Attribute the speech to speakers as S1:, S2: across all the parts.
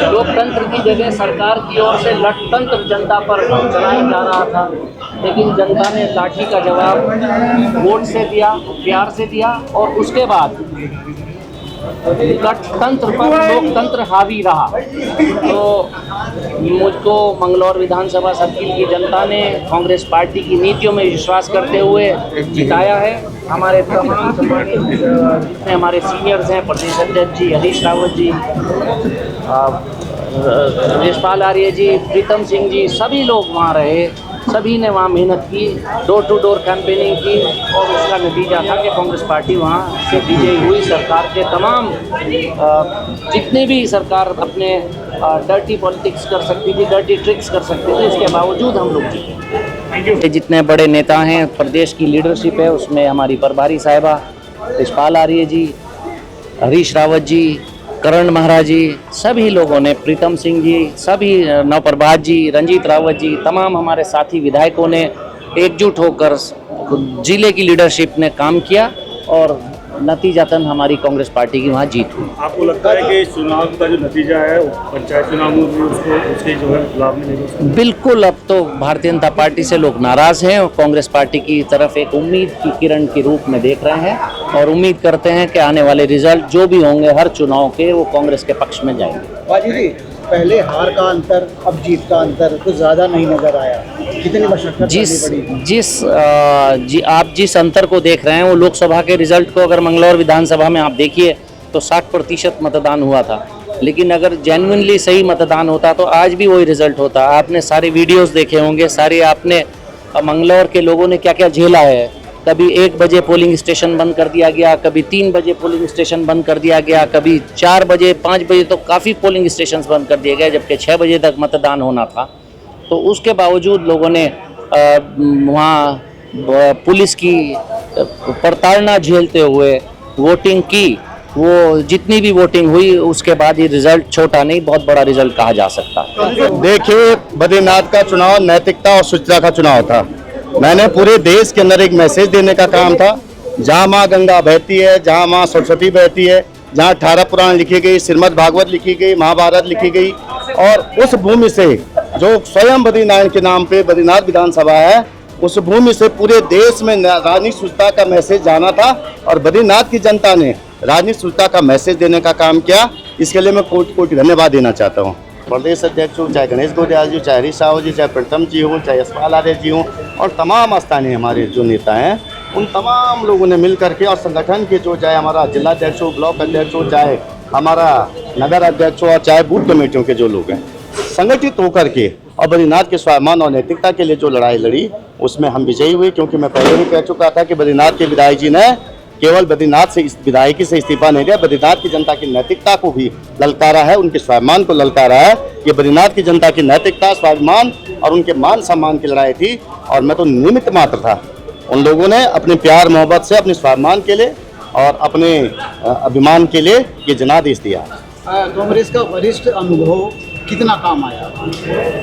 S1: लोकतंत्र की जगह सरकार की ओर से लठतंत्र जनता पर चलाया जा रहा था, लेकिन जनता ने लाठी का जवाब वोट से दिया, प्यार से दिया और उसके बाद गणतंत्र पर लोकतंत्र हावी रहा। तो मुझको मंगलौर विधानसभा सर्किल की जनता ने कांग्रेस पार्टी की नीतियों में विश्वास करते हुए जिताया है। हमारे तमाम जितने हमारे सीनियर्स हैं, प्रदेश अध्यक्ष जी हरीश रावत जी, यशपाल आर्य जी, प्रीतम सिंह जी, सभी लोग वहाँ रहे, सभी ने वहाँ मेहनत की, डोर टू डोर कैंपेनिंग की और उसका नतीजा था कि कांग्रेस पार्टी वहाँ से विजयी हुई। सरकार के तमाम जितने भी सरकार अपने डर्टी पॉलिटिक्स कर सकती थी, डर्टी ट्रिक्स कर सकती थी, उसके बावजूद हम लोग जीते। जितने बड़े नेता हैं, प्रदेश की लीडरशिप है, उसमें हमारी प्रभारी साहिबा यशपाल आर्य जी, हरीश रावत जी, करण महाराज जी, सभी लोगों ने, प्रीतम सिंह जी, सभी नवप्रभात जी, रंजीत रावत जी, तमाम हमारे साथी विधायकों ने एकजुट होकर जिले की लीडरशिप ने काम किया और नतीजतन हमारी कांग्रेस पार्टी की वहाँ जीत हुई।
S2: आपको लगता है कि चुनाव का जो नतीजा है पंचायत चुनाव में भी उसके जो है लाभ मिलेगा?
S1: बिल्कुल, अब तो भारतीय जनता पार्टी से लोग नाराज हैं और कांग्रेस पार्टी की तरफ एक उम्मीद की किरण के रूप में देख रहे हैं और उम्मीद करते हैं कि आने वाले रिजल्ट जो भी होंगे हर चुनाव के, वो कांग्रेस के पक्ष में जाएंगे।
S3: बाजी जी, पहले हार का अंतर अब जीत का अंतर कुछ ज़्यादा नहीं नज़र आया, कितनी मशक्कत
S1: आप जिस अंतर को देख रहे हैं, वो लोकसभा के रिजल्ट को अगर मंगलौर विधानसभा में आप देखिए तो 60% मतदान हुआ था, लेकिन अगर जेन्युइनली सही मतदान होता तो आज भी वही रिजल्ट होता। आपने सारे वीडियोस देखे होंगे, सारे आपने मंगलौर के लोगों ने क्या क्या झेला है। कभी 1 बजे पोलिंग स्टेशन बंद कर दिया गया, कभी 3 बजे पोलिंग स्टेशन बंद कर दिया गया, कभी 4 बजे 5 बजे तो काफ़ी पोलिंग स्टेशन बंद कर दिए गए, जबकि 6 बजे तक मतदान होना था। तो उसके बावजूद लोगों ने वहाँ पुलिस की प्रताड़ना झेलते हुए वोटिंग की। वो जितनी भी वोटिंग हुई उसके बाद ये रिजल्ट छोटा नहीं, बहुत बड़ा रिजल्ट कहा जा सकता है।
S4: देखिए, बद्रीनाथ का चुनाव नैतिकता और शुचिता का चुनाव था। मैंने पूरे देश के अंदर एक मैसेज देने का काम था। जहाँ माँ गंगा बहती है, जहाँ माँ सरस्वती बहती है, जहाँ 18 पुराण लिखी गई, श्रीमद् भागवत लिखी गई, महाभारत लिखी गई, और उस भूमि से जो स्वयं बद्रीनारायण के नाम पे बद्रीनाथ विधानसभा है, उस भूमि से पूरे देश में राजनीतिक शुचिता का मैसेज जाना था और बद्रीनाथ की जनता ने राजनीतिक शुचिता का मैसेज देने का काम किया। इसके लिए मैं कोटि कोटि धन्यवाद देना चाहता हूँ। प्रदेश अध्यक्ष हो, चाहे गणेश गोदयाल जी, चाहे हरीश रावत जी, चाहे प्रीतम जी हो, चाहे यशपाल आर्य जी हो, और तमाम स्थानीय हमारे जो नेता हैं, उन तमाम लोगों ने मिल करके, और संगठन के जो, चाहे हमारा जिला अध्यक्ष हो, ब्लॉक अध्यक्ष हो, चाहे हमारा नगर अध्यक्ष हो, और चाहे बूथ कमेटियों के जो लोग हैं, संगठित होकर के और बद्रीनाथ के स्वाभिमान और नैतिकता के लिए जो लड़ाई लड़ी, उसमें हम विजयी हुए। क्योंकि मैं पहले भी कह चुका था कि बद्रीनाथ के विधायक जी ने केवल बद्रीनाथ से विधायकी से इस्तीफा नहीं दिया, बद्रीनाथ की जनता की नैतिकता को भी ललकारा है, उनके स्वाभिमान को ललकारा है। ये बद्रीनाथ की जनता की नैतिकता, स्वाभिमान और उनके मान सम्मान की लड़ाई थी, और मैं तो निमित्त मात्र था। उन लोगों ने अपने प्यार मोहब्बत से अपने स्वाभिमान के लिए और अपने अभिमान के लिए ये जनादेश दिया।
S3: कांग्रेस का वरिष्ठ अनुभव कितना काम आया,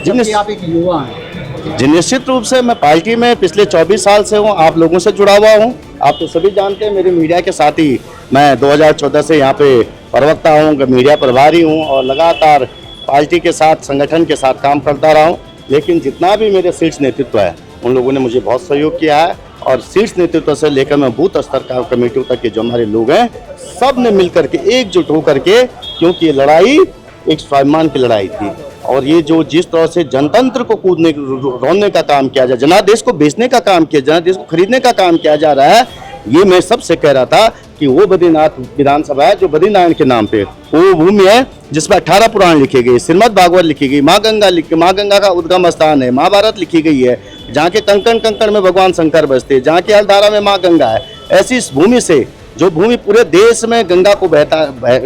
S3: जबकि आप एक युवा हैं?
S4: जी, निश्चित रूप से मैं पार्टी में पिछले 24 साल से हूँ, आप लोगों से जुड़ा हुआ हूँ। आप तो सभी जानते हैं, मेरे मीडिया के साथ ही मैं 2014 से यहाँ पे प्रवक्ता हूँ, मीडिया प्रभारी हूँ, और लगातार पार्टी के साथ, संगठन के साथ काम करता रहा हूँ। लेकिन जितना भी मेरे शीर्ष नेतृत्व है, उन लोगों ने मुझे बहुत सहयोग किया है, और शीर्ष नेतृत्व से लेकर मैं बूथ स्तर का कमेटियों तक के जो हमारे लोग हैं, सब ने मिल करके एकजुट होकर के, क्योंकि ये लड़ाई एक स्वाभिमान की लड़ाई थी, और ये जो जिस तरह से जनतंत्र को कूदने रोनने का काम किया जा, जनादेश को बेचने का काम किया, जनादेश को खरीदने का काम किया जा रहा है, ये मैं सबसे कह रहा था कि वो बद्रीनाथ विधानसभा है जो बद्रीनारायण के नाम पे, वो भूमि है जिसमें 18 पुराण लिखे गए, श्रीमद् भागवत लिखी गई, माँ गंगा का उद्गम स्थान है, महाभारत लिखी गई है, जहाँ के कंकण कंकण में भगवान शंकर बसते, जहाँ की हलधारा में माँ गंगा है। ऐसी इस भूमि से, जो भूमि पूरे देश में गंगा को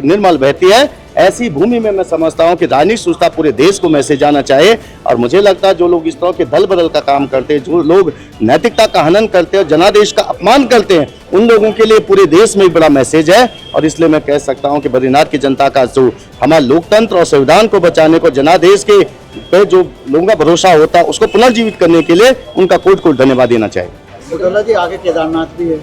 S4: निर्मल बहती है, ऐसी भूमि में मैं समझता हूं कि राजनीतिक शुचिता पूरे देश को मैसेज जाना चाहिए। और मुझे लगता है जो लोग इस तरह के दल बदल का काम करते हैं, जो लोग नैतिकता का हनन करते हैं, जनादेश का अपमान करते हैं, उन लोगों के लिए पूरे देश में एक बड़ा मैसेज है। और इसलिए मैं कह सकता हूं कि बद्रीनाथ की जनता का जो हमारे लोकतंत्र और संविधान को बचाने को, जनादेश के पे जो लोगों का भरोसा होता है, उसको पुनर्जीवित करने के लिए उनका कोटि कोटि धन्यवाद देना चाहिए।
S3: जी, आगे केदारनाथ भी है।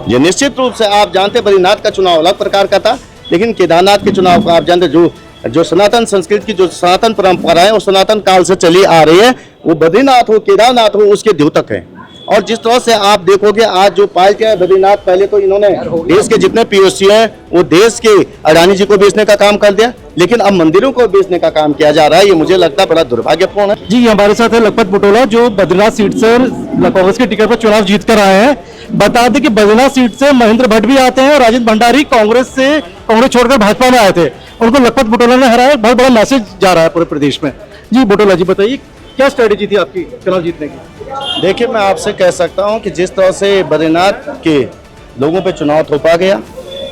S4: ये निश्चित रूप से आप जानते हैं, बद्रीनाथ का चुनाव अलग प्रकार का था, लेकिन केदारनाथ के चुनाव को आप जानते, जो जो सनातन संस्कृति की जो सनातन परंपराएं और सनातन काल से चली आ रही है, वो बद्रीनाथ हो, केदारनाथ हो, उसके द्योतक है। और जिस तरह से आप देखोगे आज जो पार्टियां है बद्रीनाथ, पहले तो इन्होंने देश के जितने पीओसी हैं वो देश के अडानी जी को बेचने का काम कर दिया, लेकिन अब मंदिरों को बेचने का काम किया जा रहा है। ये मुझे लगता है बड़ा दुर्भाग्यपूर्ण है।
S5: जी हमारे साथ है लखपत बुटोला जो बद्रीनाथ सीट से कांग्रेस के टिकट पर चुनाव जीत कर आए हैं। बता दें कि बद्रीनाथ सीट से महेंद्र भट्ट भी आते हैं और राजेंद्र भंडारी कांग्रेस छोड़कर भाजपा में आए थे, उनको लखपत बुटोला ने हराया। बहुत बड़ा मैसेज जा रहा है पूरे प्रदेश में। जी बुटोला जी बताइए क्या स्ट्रेटेजी थी आपकी चुनाव जीतने की?
S4: देखिए, मैं आपसे कह सकता हूं कि जिस तरह से बद्रीनाथ के लोगों पे चुनाव थोपा गया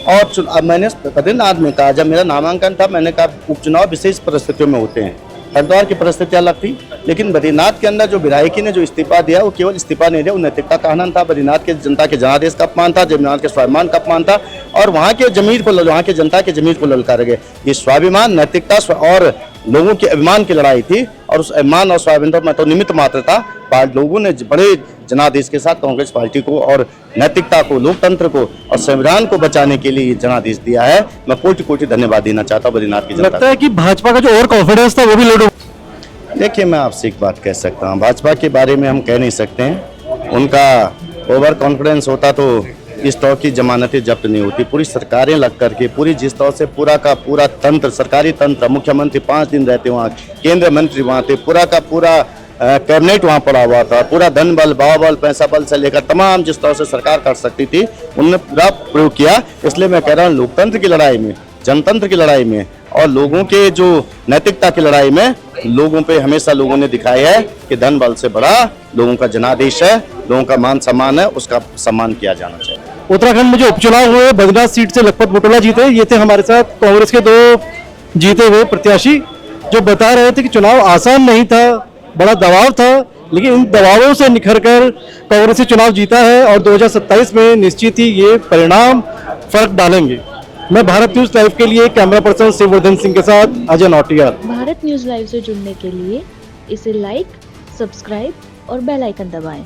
S4: और अब मैंने बद्रीनाथ में कहा, जब मेरा नामांकन था, मैंने कहा उपचुनाव विशेष परिस्थितियों में होते हैं। हरिद्वार की परिस्थिति अलग थी, लेकिन बद्रीनाथ के अंदर जो विधायकी ने जो इस्तीफा दिया वो केवल इस्तीफा नहीं दिया, वो नैतिकता का हनन था। बद्रीनाथ के जनता के जनादेश का अपमान था, बद्रीनाथ के स्वाभिमान का अपमान था और वहाँ के जमीर को, वहाँ के जनता के जमीर को ललकारे गए। ये स्वाभिमान, नैतिकता और लोगों के अभिमान की लड़ाई थी और उस अभिमान और स्वाभिमान में तो निमित्त मात्र था। लोगों ने बड़े जनादेश के साथ कांग्रेस पार्टी को और नैतिकता को, लोकतंत्र को और संविधान को बचाने के लिए जनादेश दिया है। मैं कोटि कोटि धन्यवाद देना चाहता हूँ बद्रीनाथ की जनता को।
S5: लगता है कि भाजपा का जो ओवर कॉन्फिडेंस था वो भी लोड।
S4: देखिए, मैं आपसे एक बात कह सकता हूँ, भाजपा के बारे में हम कह नहीं सकते हैं। उनका ओवर कॉन्फिडेंस होता तो इस तरह की जमानतें जब्त नहीं होती। पूरी सरकारें लग करके, पूरी जिस तरह से पूरा का पूरा तंत्र, सरकारी तंत्र, मुख्यमंत्री 5 दिन रहते वहाँ, केंद्रीय मंत्री वहाँ थे, पूरा का पूरा कैबिनेट वहाँ पड़ा हुआ था, पूरा धन बल, बाहुबल, पैसा बल से लेकर तमाम जिस तरह से सरकार कर सकती थी, उन्होंने पूरा प्रयोग किया। इसलिए मैं कह रहा हूँ लोकतंत्र की लड़ाई में, जनतंत्र की लड़ाई में और लोगों के जो नैतिकता की लड़ाई में लोगों पे हमेशा लोगों ने दिखाया है कि धन बल से बड़ा लोगों का जनादेश है, लोगों का मान सम्मान है, उसका सम्मान किया जाना चाहिए।
S5: उत्तराखंड में जो उपचुनाव हुए बद्रीनाथ सीट से लखपत बुटोला जीते। ये थे हमारे साथ कांग्रेस के 2 जीते हुए प्रत्याशी जो बता रहे थे कि चुनाव आसान नहीं था, बड़ा दबाव था, लेकिन इन दबावों से निखरकर कांग्रेस से चुनाव जीता है और 2027 में निश्चित ही ये परिणाम फर्क डालेंगे। मैं भारत न्यूज लाइव के लिए कैमरा पर्सन शिववर्धन सिंह के साथ अजय नौटियाल।
S6: भारत न्यूज लाइव से जुड़ने के लिए इसे लाइक, सब्सक्राइब और बेल आइकन दबाएं।